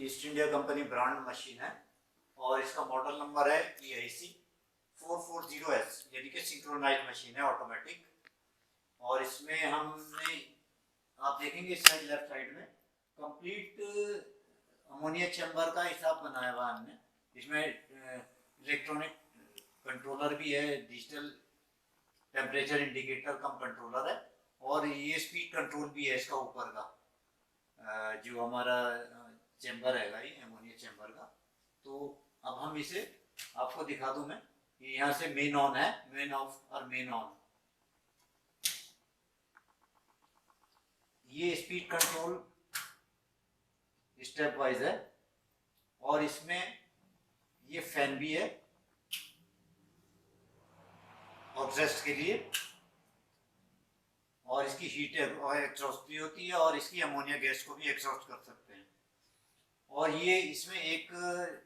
East India company brand machine है और इसका मॉडल नंबर है EIC 440S, यानी कि सिंक्रोनाइज मशीन है ऑटोमेटिक। और इसमें हमने, आप देखेंगे इस साइड लेफ्ट साइड में कंप्लीट अमोनिया चैम्बर का हिसाब बनाया हुआ हमने। इसमें इलेक्ट्रॉनिक कंट्रोलर भी है, डिजिटल टेम्परेचर इंडिकेटर कम कंट्रोलर है, और ये स्पीड कंट्रोल भी है इसका ऊपर का जो हमारा चैम्बर है ये अमोनिया चैम्बर का। तो अब हम इसे आपको दिखा दूं मैं, यहाँ से मेन ऑन है, मेन ऑफ और मेन ऑन। ये स्पीड कंट्रोल स्टेप वाइज है, और इसमें ये फैन भी है एग्जॉस्ट के लिए, और इसकी हीट एग्जॉस्ट भी होती है, और इसकी अमोनिया गैस को भी एग्जॉस्ट कर सकते हैं। और ये इसमें एक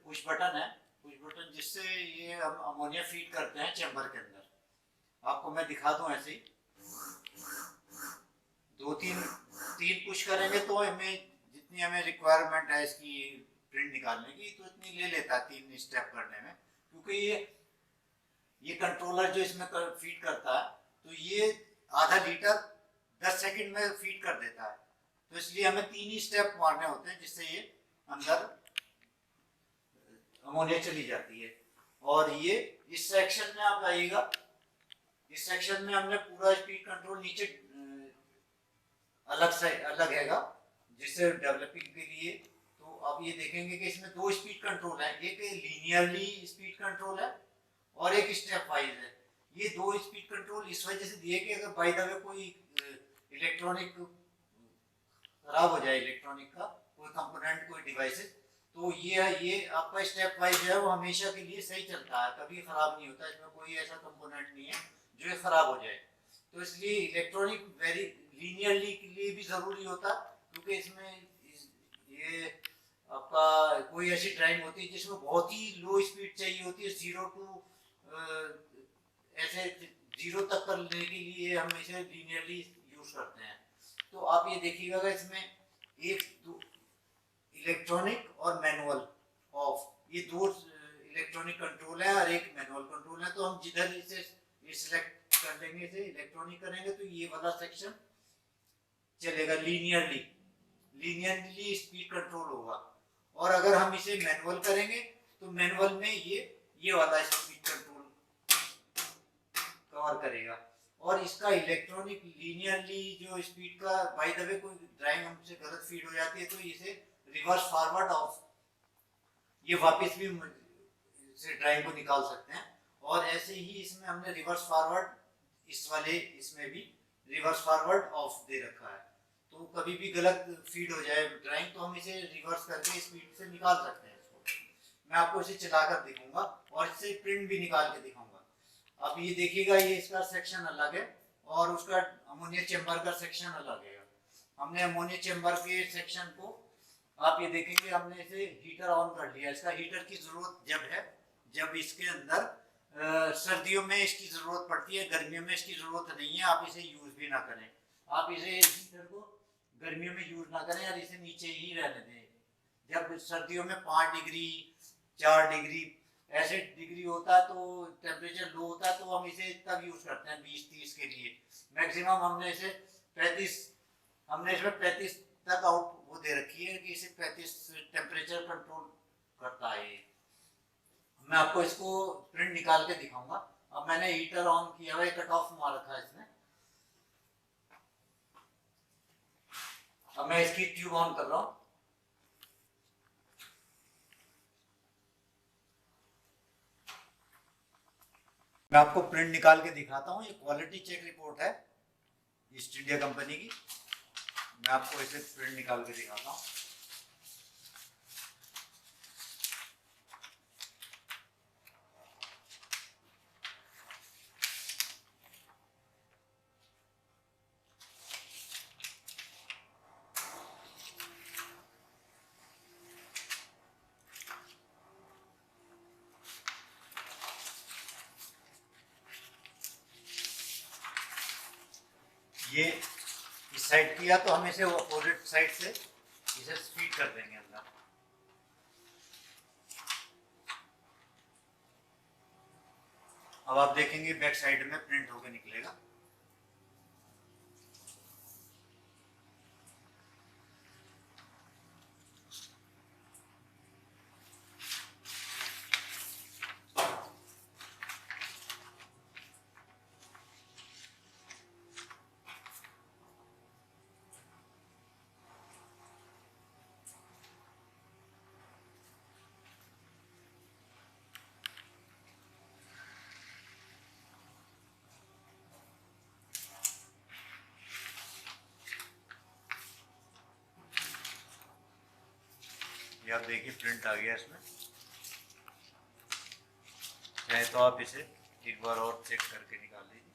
पुश बटन है, पुश बटन जिससे ये हम अमोनिया फीड करते हैं चैम्बर के अंदर। आपको मैं दिखा दूं ऐसे ही, तीन पुश करेंगे तो हमें जितनी हमें रिक्वायरमेंट है इसकी प्रिंट निकालने की, तो इतनी ले लेता है 3 स्टेप करने में। क्योंकि ये कंट्रोलर जो इसमें फीड करता है, तो ये आधा लीटर 10 सेकंड में फीड कर देता है। तो इसलिए हमें 3 ही स्टेप मारने होते हैं जिससे ये अंदर अमोनिया चली जाती है। और ये इस सेक्शन में आप आइएगा, इस सेक्शन में हमने पूरा स्पीड कंट्रोल नीचे अलग हैगा जिससे डेवलपिंग के लिए। तो आप ये देखेंगे कि इसमें 2 स्पीड कंट्रोल है, एक लीनियरली स्पीड कंट्रोल है और एक स्टेप वाइज है। ये 2 स्पीड कंट्रोल इस वजह से दिए कि अगर बाय द वे कोई इलेक्ट्रॉनिक खराब हो जाए, इलेक्ट्रॉनिक का कोई कंपोनेंट, कोई डिवाइसेस, तो ये आपका स्टेप वाइज है, वो हमेशा के लिए सही चलता है, कभी खराब नहीं होता। इसमें कोई ऐसा कंपोनेंट नहीं है जो ये खराब हो जाए। तो इसलिए इलेक्ट्रॉनिक वेरी लीनियरली के लिए भी ज़रूरी होता, क्योंकि इसमें ये आपका कोई ऐसी ड्राइंग होती है जिसमें बहुत ही लो स्पीड चाहिए होती है, 0 टू ऐसे 0 तक करने के लिए हम इसे लीनियरली यूज करते हैं। तो आप ये देखिएगा इसमें एक इलेक्ट्रॉनिक और मैनुअल ऑफ, ये 2 इलेक्ट्रॉनिक कंट्रोल है और एक मैनुअल कंट्रोल है। तो हम जिधर इसे सिलेक्ट कर लेंगे, इसे इलेक्ट्रॉनिक करेंगे, तो ये वाला सेक्शन चलेगा लीनियरली स्पीड कंट्रोल होगा। और अगर हम इसे मैनुअल करेंगे तो मैनुअल में ये वाला स्पीड कंट्रोल कवर करेगा। और इसका इलेक्ट्रॉनिक लीनियरली जो स्पीड का, बाय द वे कोई ड्राइंग हमसे गलत फीड हो जाती है तो इसे रिवर्स फॉरवर्ड ऑफ, ये वापस भी से ड्राइंग को निकाल सकते हैं। और ऐसे ही इसमें हमने रिवर्स फॉरवर्ड, इस वाले इसमें भी रिवर्स फॉरवर्ड ऑफ दे रखा है। तो कभी भी गलत फीड हो जाए ड्राइंग, तो हम इसे रिवर्स करके स्पीड से निकाल सकते हैं इसको। मैं आपको इसे चलाकर दिखाऊंगा और इससे प्रिंट भी निकाल के दिखाऊंगा। अब ये देखिएगा, ये इसका सेक्शन अलग है और उसका अमोनिया चैम्बर का सेक्शन अलग है। हमने अमोनिया चैम्बर के सेक्शन को, आप ये देखेंगे, हमने इसे हीटर ऑन कर लिया। इसका हीटर की जरूरत जब है जब इसके अंदर सर्दियों में इसकी जरूरत पड़ती है, गर्मियों में इसकी जरूरत नहीं है। आप इसे यूज भी ना करें, आप इसे हीटर को गर्मियों में यूज ना करें और इसे नीचे ही रहने दें। जब सर्दियों में 5 डिग्री 4 डिग्री ऐसे डिग्री होता है, तो टेम्परेचर लो होता है, तो हम इसे तब यूज करते हैं 20-30 के लिए। मैक्सिमम हमने इसे 35, हमने इसमें 35 तक आउट वो दे रखी है कि इसे 35 टेम्परेचर कंट्रोल करता है। मैं आपको इसको प्रिंट निकाल के दिखाऊंगा। अब मैंने हीटर ऑन किया हुआ है, कट ऑफ मार रखा है इसमें। अब मैं इसकी ट्यूब ऑन कर रहा हूं। मैं आपको प्रिंट निकाल के दिखाता हूं। ये क्वालिटी चेक रिपोर्ट है ईस्ट इंडिया कंपनी की। मैं आपको इसे प्रिंट निकाल के दिखाता हूं। ये इस साइड किया तो हम इसे अपोजिट साइड से इसे फीड कर देंगे अंदर। अब आप देखेंगे बैक साइड में प्रिंट होके निकलेगा। ये आप देखिए प्रिंट आ गया इसमें। चाहे तो आप इसे एक बार और चेक करके निकाल लीजिए।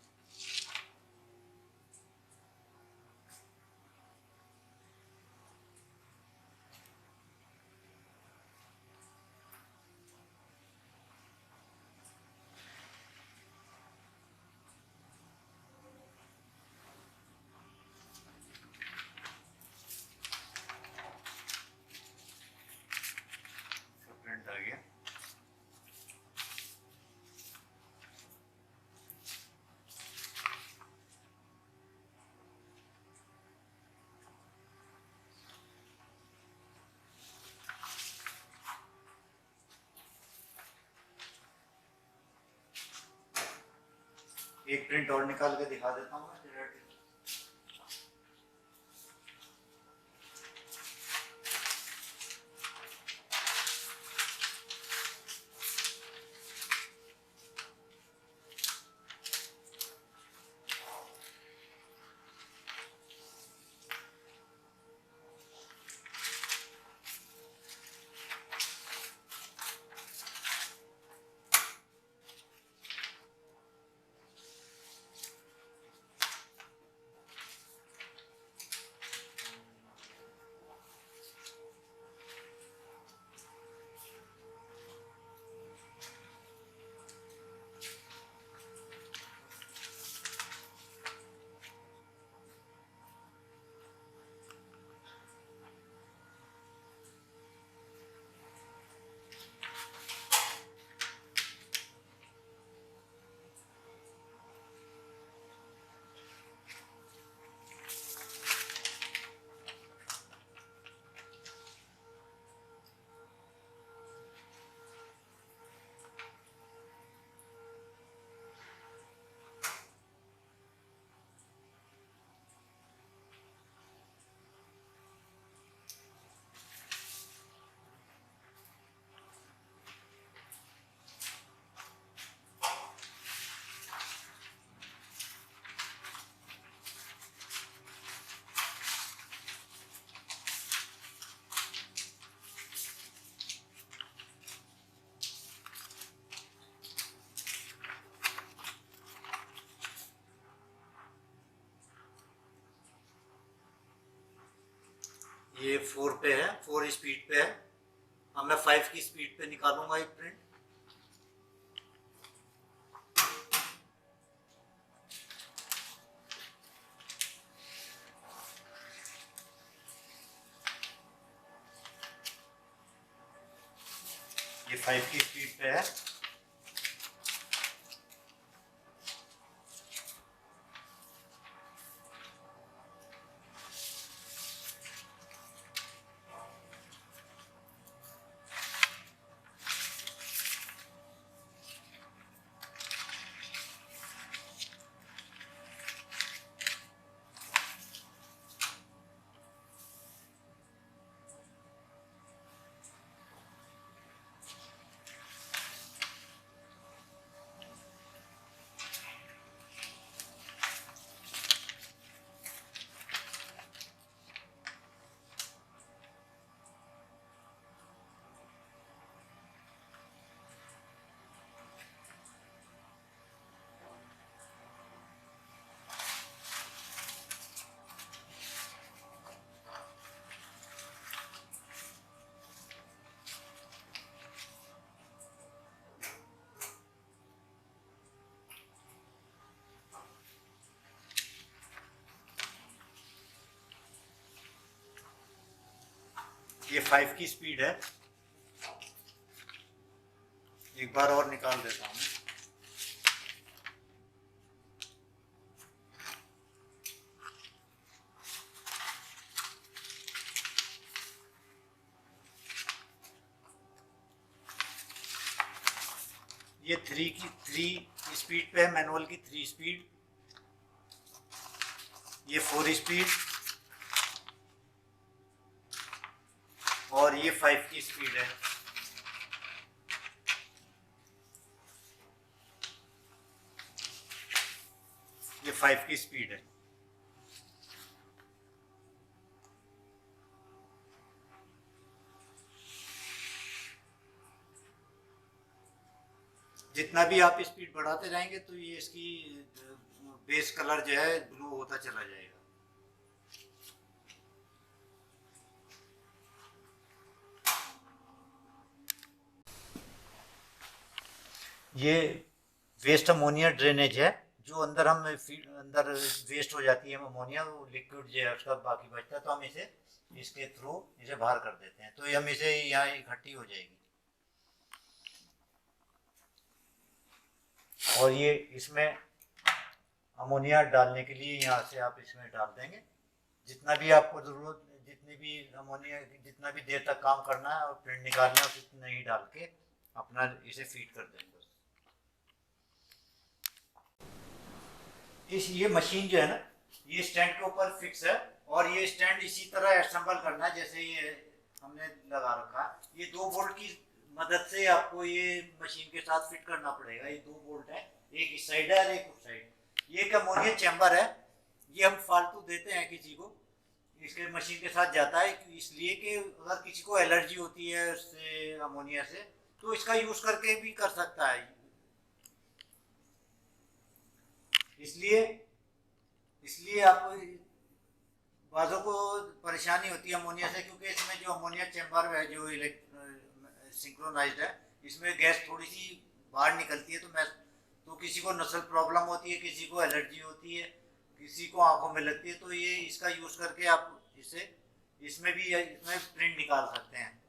प्रिंट आ गया। एक प्रिंट और निकाल के दिखा देता हूँ मैं डायरेक्ट। ये 4 पे है, 4 स्पीड पे है। अब मैं 5 की स्पीड पे निकालूंगा एक प्रिंट। ये 5 की स्पीड पे है। ये 5 की स्पीड है। एक बार और निकाल देता हूँ। ये थ्री स्पीड पे है, मैनुअल की 3 स्पीड, ये 4 स्पीड और ये 5 की स्पीड है। ये 5 की स्पीड है। जितना भी आप स्पीड बढ़ाते जाएंगे तो ये इसकी बेस कलर जो है ब्लू होता चला जाएगा। ये वेस्ट अमोनिया ड्रेनेज है, जो अंदर अंदर वेस्ट हो जाती है अमोनिया, वो लिक्विड जो है उसका बाकी बचता है, तो हम इसे इसके थ्रू इसे बाहर कर देते हैं, तो हम इसे यहाँ इकट्ठी हो जाएगी। और ये इसमें अमोनिया डालने के लिए यहाँ से आप इसमें डाल देंगे, जितना भी आपको ज़रूरत, जितनी भी अमोनिया, जितना भी देर तक काम करना है और फिर निकालना है, उतना ही डाल के अपना इसे फीड कर देंगे। ये मशीन जो है ना, ये स्टैंड के ऊपर फिक्स है, और ये स्टैंड इसी तरह असेंबल करना है जैसे ये हमने लगा रखा है। ये 2 बोल्ट की मदद से आपको ये मशीन के साथ फिट करना पड़ेगा। ये 2 बोल्ट है, एक इस साइड है और एक उस साइड। ये एक अमोनिया चैम्बर है, ये हम फालतू देते हैं किसी को, इसके मशीन के साथ जाता है, इसलिए कि अगर किसी को एलर्जी होती है उससे, अमोनिया से, तो इसका यूज करके भी कर सकता है। इसलिए आपको बाजों को परेशानी होती है अमोनिया से, क्योंकि इसमें जो अमोनिया चैम्बर है जो सिंक्रोनाइज्ड है, इसमें गैस थोड़ी सी बाहर निकलती है, तो किसी को नसल प्रॉब्लम होती है, किसी को एलर्जी होती है, किसी को आंखों में लगती है, तो ये इसका यूज़ करके आप इसमें प्रिंट निकाल सकते हैं।